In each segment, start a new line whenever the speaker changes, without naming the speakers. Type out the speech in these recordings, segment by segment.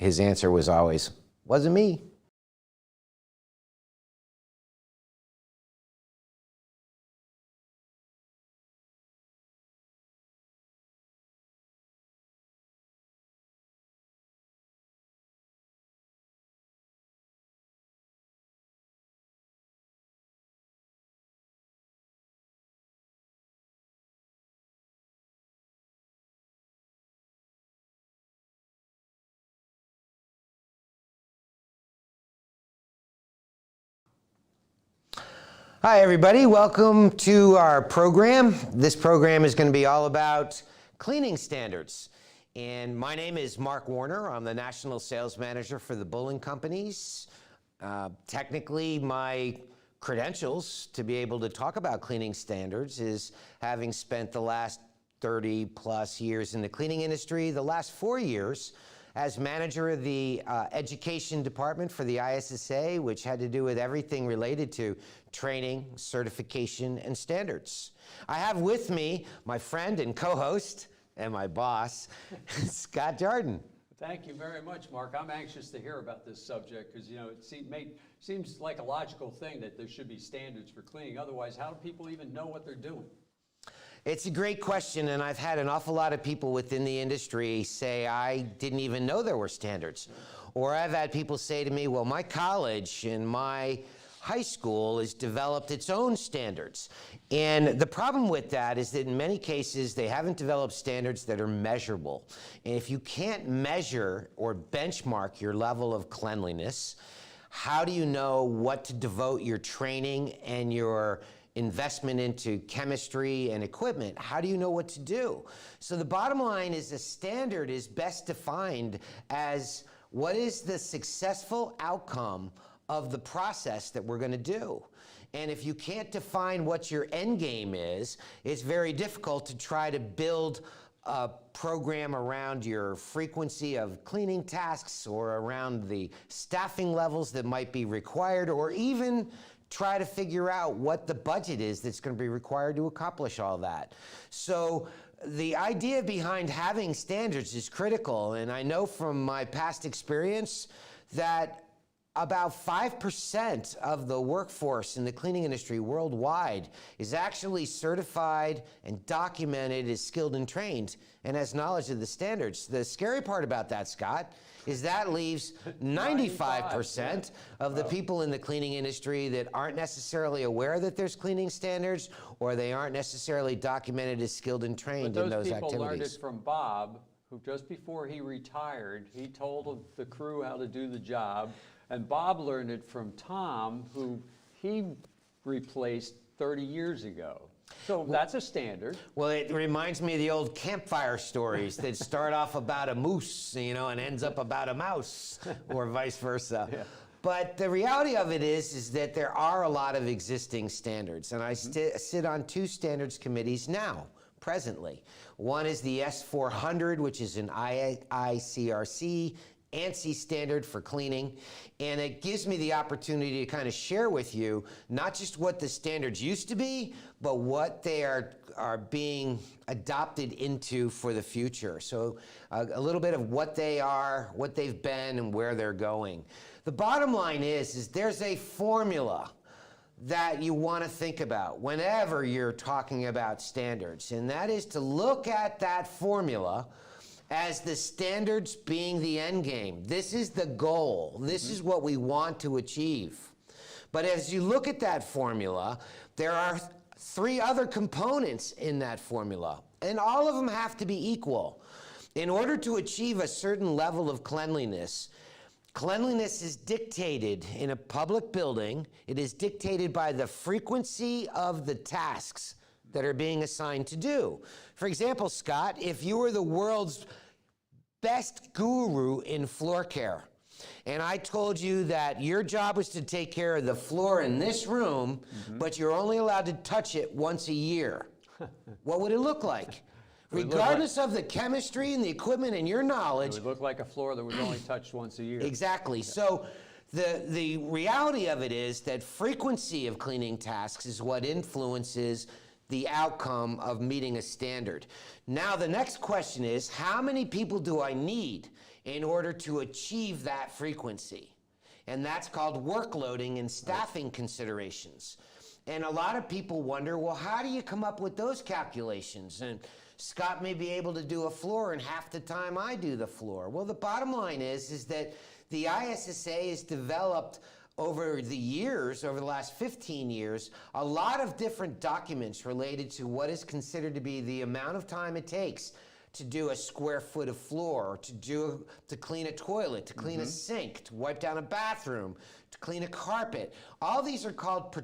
his answer was always, "Wasn't me." Hi everybody, welcome to our program. This program is going to be all about cleaning standards. And my name is Mark Warner. I'm the National Sales Manager for the Bullen companies. Technically, my credentials to be able to talk about cleaning standards is having spent the last 30 plus years in the cleaning industry, the last 4 years as manager of the education department for the ISSA, which had to do with everything related to training, certification, and standards. I have with me my friend and co-host and my boss, Scott Jordan.
Thank you very much, Mark. I'm anxious to hear about this subject because, you know, it seems like a logical thing that there should be standards for cleaning. Otherwise, how do people even know what they're doing?
It's a great question, and I've had an awful lot of people within the industry say, I didn't even know there were standards. Or I've had people say to me, well, my college and my high school has developed its own standards. And the problem with that is that in many cases, they haven't developed standards that are measurable. And if you can't measure or benchmark your level of cleanliness, how do you know what to devote your training and your investment into chemistry and equipment? How do you know what to do? So the bottom line is a standard is best defined as what is the successful outcome of the process that we're going to do. And if you can't define what your end game is, it's very difficult to try to build a program around your frequency of cleaning tasks or around the staffing levels that might be required, or even try to figure out what the budget is that's going to be required to accomplish all that. So the idea behind having standards is critical, and I know from my past experience that about 5% of the workforce in the cleaning industry worldwide is actually certified and documented as skilled and trained and has knowledge of the standards. The scary part about that, Scott, is that leaves 95% of the people in the cleaning industry that aren't necessarily aware that there's cleaning standards, or they aren't necessarily documented as skilled and trained in those activities.
Those people learned it from Bob, who just before he retired, he told the crew how to do the job. And Bob learned it from Tom, who he replaced 30 years ago. So that's a standard.
Well, it reminds me of the old campfire stories that start off about a moose, you know, and ends up about a mouse, or vice versa. Yeah. But the reality of it is that there are a lot of existing standards, and I sit on 2 standards committees now, presently. One is the S400, which is an IICRC ANSI standard for cleaning, and it gives me the opportunity to kind of share with you not just what the standards used to be, but what they are being adopted into for the future. So a little bit of what they are, what they've been, and where they're going. The bottom line is there's a formula that you want to think about whenever you're talking about standards, and that is to look at that formula as the standards being the end game. This is the goal. This is what we want to achieve. But as you look at that formula, there are 3 other components in that formula, and all of them have to be equal. In order to achieve a certain level of cleanliness, cleanliness is dictated in a public building. It is dictated by the frequency of the tasks that are being assigned to do. For example, Scott, if you were the world's best guru in floor care, and I told you that your job was to take care of the floor in this room, but you're only allowed to touch it once a year, what would it look like? Regardless of the chemistry and the equipment and your knowledge.
It would look like a floor that was only touched once a year.
Exactly. Yeah. So the reality of it is that frequency of cleaning tasks is what influences the outcome of meeting a standard. Now the next question is, how many people do I need in order to achieve that frequency. And that's called workloading and staffing considerations. And a lot of people wonder, well, how do you come up with those calculations? And Scott may be able to do a floor in half the time I do the floor. Well, the bottom line is that the ISSA has developed over the years, over the last 15 years, a lot of different documents related to what is considered to be the amount of time it takes to do a square foot of floor, to clean a toilet, to clean a sink, to wipe down a bathroom, to clean a carpet. All these are called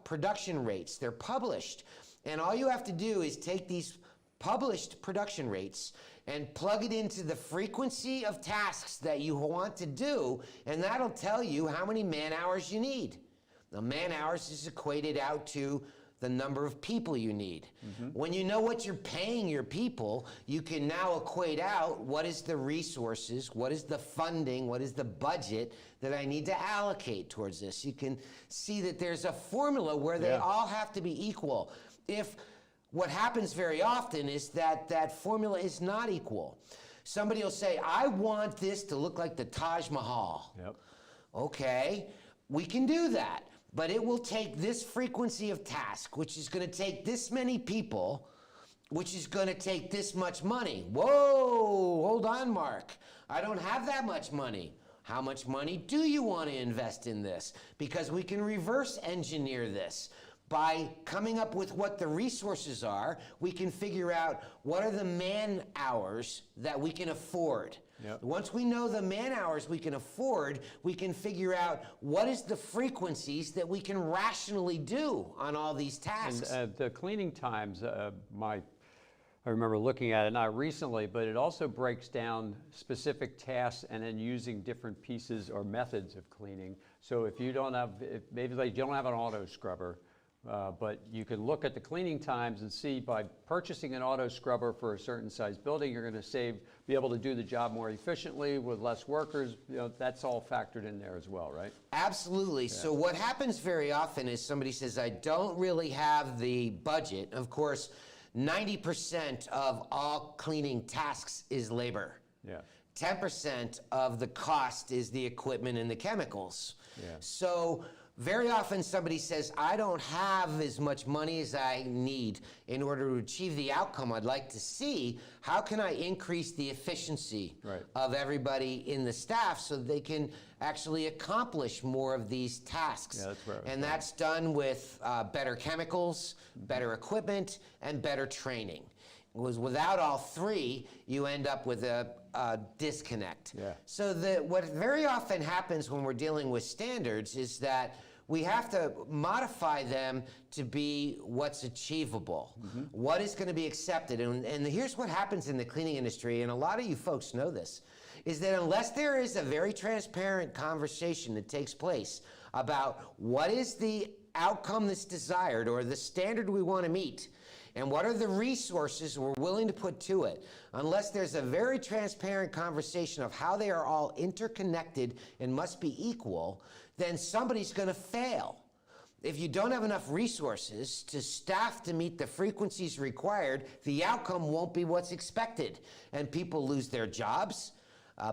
production rates. They're published. And all you have to do is take these published production rates and plug it into the frequency of tasks that you want to do, and that'll tell you how many man hours you need. Now, man hours is equated out to the number of people you need. When you know what you're paying your people, you can now equate out what is the resources, what is the funding, what is the budget that I need to allocate towards this. You can see that there's a formula where they all have to be equal. What happens very often is that that formula is not equal. Somebody will say, I want this to look like the Taj Mahal. Okay, we can do that. But it will take this frequency of task, which is going to take this many people, which is going to take this much money. Whoa, hold on, Mark. I don't have that much money. How much money do you want to invest in this? Because we can reverse engineer this. By coming up with what the resources are, we can figure out what are the man hours that we can afford. Once we know the man hours we can afford, we can figure out what is the frequencies that we can rationally do on all these tasks.
And the cleaning times, I remember looking at it, not recently, but it also breaks down specific tasks and then using different pieces or methods of cleaning. So if you don't have, maybe you don't have an auto scrubber, but you can look at the cleaning times and see by purchasing an auto scrubber for a certain size building, you're going to be able to do the job more efficiently with less workers. That's all factored in there as well, right?
Absolutely. So what happens very often is somebody says, I don't really have the budget. Of course, 90% of all cleaning tasks is labor. 10% of the cost is the equipment and the chemicals. So very often somebody says, I don't have as much money as I need in order to achieve the outcome I'd like to see. How can I increase the efficiency of everybody in the staff so they can actually accomplish more of these tasks? And that's done with better chemicals, better equipment, and better training. Because without all three, you end up with a disconnect. So what very often happens when we're dealing with standards is that we have to modify them to be what's achievable, what is going to be accepted. And here's what happens in the cleaning industry, and a lot of you folks know this, is that unless there is a very transparent conversation that takes place about what is the outcome that's desired or the standard we want to meet, and what are the resources we're willing to put to it, unless there's a very transparent conversation of how they are all interconnected and must be equal, then somebody's going to fail. If you don't have enough resources to staff to meet the frequencies required, the outcome won't be what's expected, and people lose their jobs.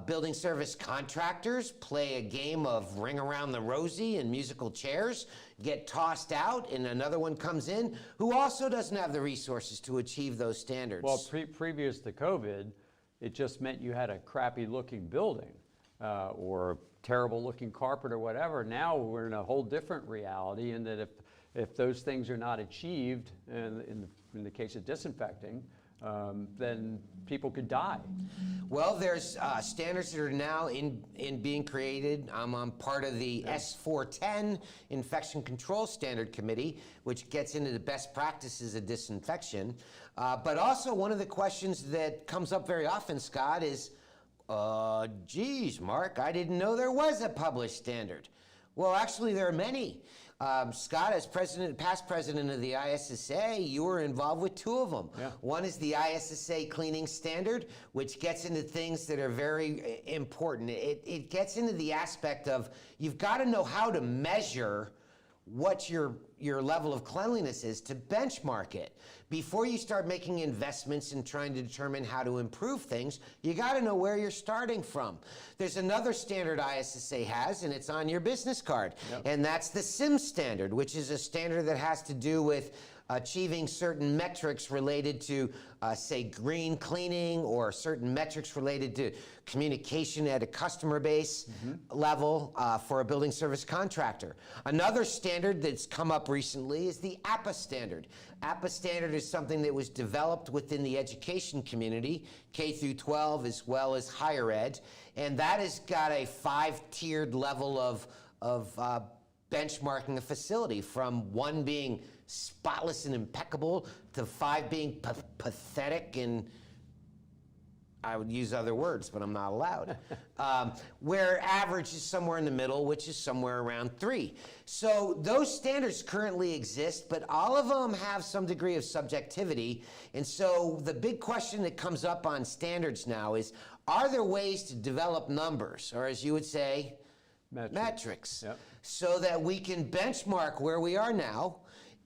Building service contractors play a game of ring around the rosy and musical chairs, get tossed out, and another one comes in who also doesn't have the resources to achieve those standards.
Well, previous to COVID, it just meant you had a crappy looking building or terrible looking carpet or whatever. Now we're in a whole different reality, in that if those things are not achieved, in the case of disinfecting, then people could die.
Well, there's standards that are now in being created. I'm part of the S410 Infection Control Standard Committee, which gets into the best practices of disinfection. But also one of the questions that comes up very often, Scott, is, geez, Mark, I didn't know there was a published standard. Well, actually, there are many. Scott, as past president of the ISSA, you were involved with two of them. One is the ISSA cleaning standard, which gets into things that are very important. It gets into the aspect of you've got to know how to measure what your level of cleanliness is to benchmark it. Before you start making investments and trying to determine how to improve things, you got to know where you're starting from. There's another standard ISSA has, and it's on your business card, and that's the SIM standard, which is a standard that has to do with achieving certain metrics related to, say, green cleaning, or certain metrics related to communication at a customer base level for a building service contractor. Another standard that's come up recently is the APA standard. APA standard is something that was developed within the education community, K through 12 as well as higher ed, and that has got a 5-tiered level of benchmarking a facility, from 1 being spotless and impeccable to 5 being pathetic, and I would use other words, but I'm not allowed. Where average is somewhere in the middle, which is somewhere around 3. So those standards currently exist, but all of them have some degree of subjectivity. And so the big question that comes up on standards now is, are there ways to develop numbers, or as you would say, metrics, so that we can benchmark where we are now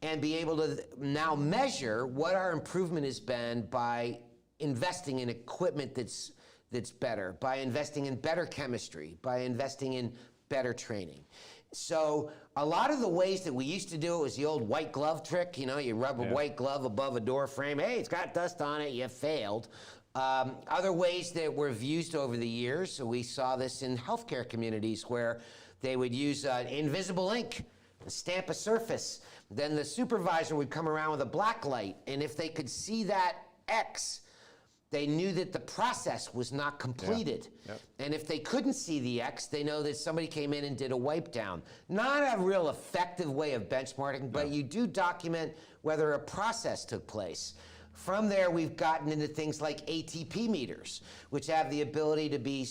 and be able to now measure what our improvement has been by investing in equipment that's better, by investing in better chemistry, by investing in better training. So a lot of the ways that we used to do it was the old white glove trick. You know, you rub a white glove above a door frame. Hey, it's got dust on it. You failed. Other ways that were used over the years, so we saw this in healthcare communities where they would use invisible ink to stamp a surface. Then the supervisor would come around with a black light, and if they could see that X, they knew that the process was not completed. And if they couldn't see the X, they know that somebody came in and did a wipe down. Not a real effective way of benchmarking, but you do document whether a process took place. From there, we've gotten into things like ATP meters, which have the ability to be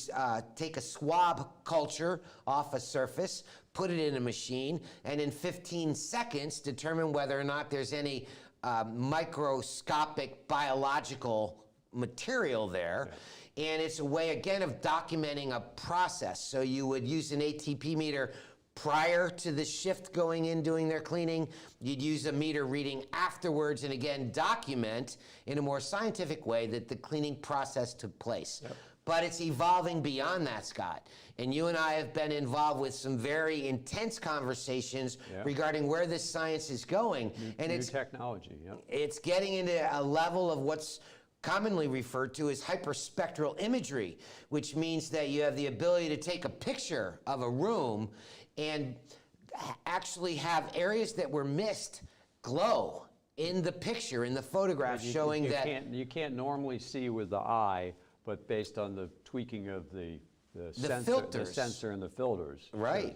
take a swab culture off a surface, put it in a machine, and in 15 seconds determine whether or not there's any microscopic biological material there. And it's a way, again, of documenting a process. So you would use an ATP meter prior to the shift going in doing their cleaning. You'd use a meter reading afterwards, and again document in a more scientific way that the cleaning process took place. But it's evolving beyond that, Scott. And you and I have been involved with some very intense conversations regarding where this science is going. It's technology. It's getting into a level of what's commonly referred to as hyperspectral imagery, which means that you have the ability to take a picture of a room and actually have areas that were missed glow in the picture, in the photograph, showing that
you can't normally see with the eye, but based on the tweaking of the sensor and the filters.
Right.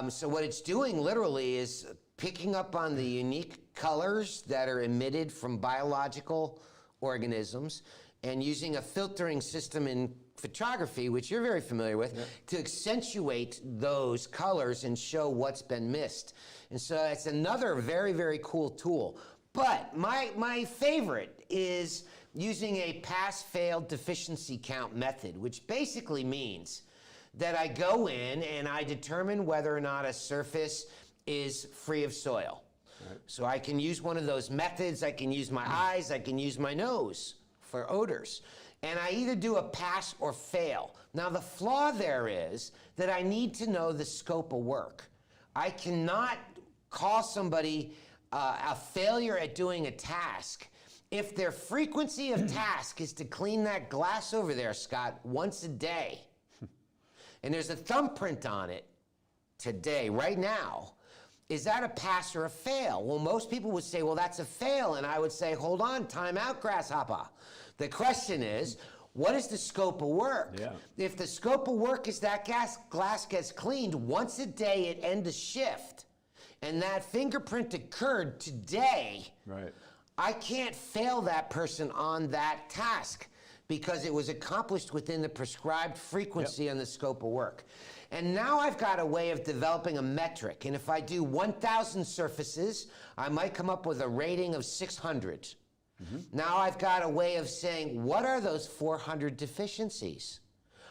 So what it's doing literally is picking up on the unique colors that are emitted from biological organisms and using a filtering system in photography, which you're very familiar with, to accentuate those colors and show what's been missed. And so it's another very, very cool tool. But my favorite is using a pass-fail deficiency count method, which basically means that I go in and I determine whether or not a surface is free of soil. So I can use one of those methods. I can use my eyes, I can use my nose for odors. And I either do a pass or fail. Now the flaw there is that I need to know the scope of work. I cannot call somebody a failure at doing a task if their frequency of task is to clean that glass over there, Scott, once a day. And there's a thumbprint on it today, right now. Is that a pass or a fail? Well, most people would say, well, that's a fail. And I would say, hold on, time out, grasshopper. The question is, what is the scope of work? If the scope of work is that glass gets cleaned once a day at end of shift, and that fingerprint occurred today, I can't fail that person on that task because it was accomplished within the prescribed frequency and the scope of work. And now I've got a way of developing a metric. And if I do 1,000 surfaces, I might come up with a rating of 600. Now I've got a way of saying, what are those 400 deficiencies?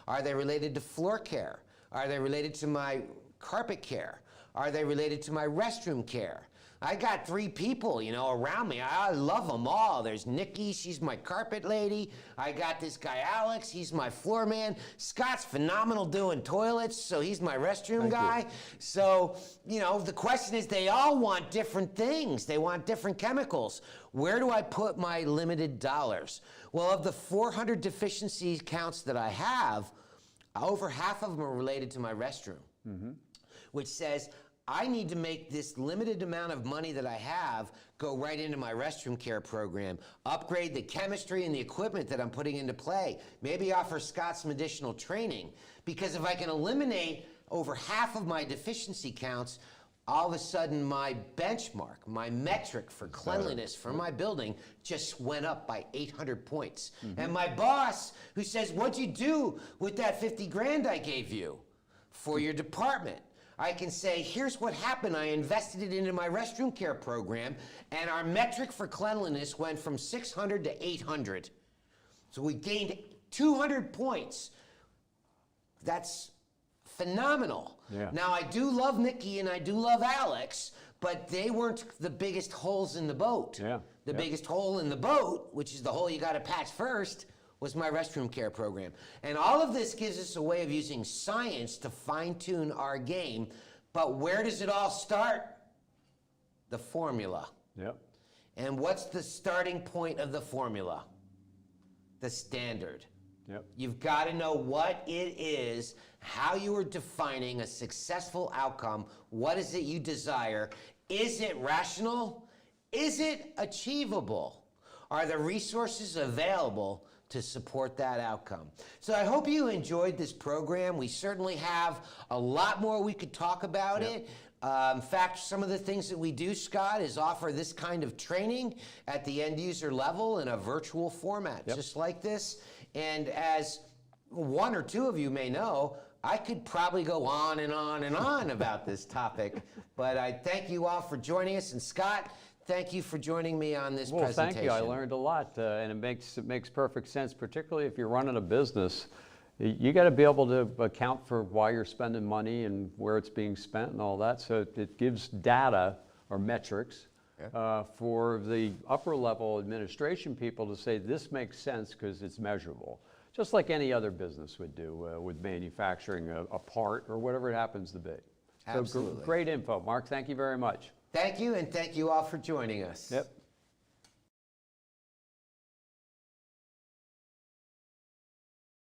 Are they related to floor care? Are they related to my carpet care? Are they related to my restroom care? I got 3 people, you know, around me. I love them all. There's Nikki, she's my carpet lady. I got this guy Alex, he's my floor man. Scott's phenomenal doing toilets, so he's my restroom guy. So, you know, the question is, they all want different things. They want different chemicals. Where do I put my limited dollars? Well, of the 400 deficiency counts that I have, over half of them are related to my restroom, which says, I need to make this limited amount of money that I have go right into my restroom care program, upgrade the chemistry and the equipment that I'm putting into play, maybe offer Scott some additional training, because if I can eliminate over half of my deficiency counts, all of a sudden my benchmark, my metric for cleanliness for my building just went up by 800 points. And my boss, who says, what'd you do with that 50 grand I gave you for your department? I can say, here's what happened. I invested it into my restroom care program, and our metric for cleanliness went from 600 to 800. So we gained 200 points. That's phenomenal.
Yeah.
Now, I do love Nikki and I do love Alex, but they weren't the biggest holes in the boat.
Yeah.
The biggest hole in the boat, which is the hole you got to patch first, was my restroom care program. And all of this gives us a way of using science to fine-tune our game. But where does it all start? The formula.
Yep.
And what's the starting point of the formula? The standard.
Yep.
You've got to know what it is, how you are defining a successful outcome. What is it you desire? Is it rational? Is it achievable? Are the resources available to support that outcome? So I hope you enjoyed this program. We certainly have a lot more we could talk about it. In fact, some of the things that we do, Scott, is offer this kind of training at the end user level in a virtual format, just like this. And as 1 or 2 of you may know, I could probably go on and on and on about this topic. But I thank you all for joining us. And Scott, thank you for joining me on this presentation.
Thank you. I learned a lot, and it makes perfect sense, particularly if you're running a business. You got to be able to account for why you're spending money and where it's being spent and all that. So it gives data or metrics for the upper level administration people to say this makes sense because it's measurable, just like any other business would do with manufacturing a part or whatever it happens to be.
Absolutely.
So great info, Mark. Thank you very much.
Thank you, and thank you all for joining us.
Yep.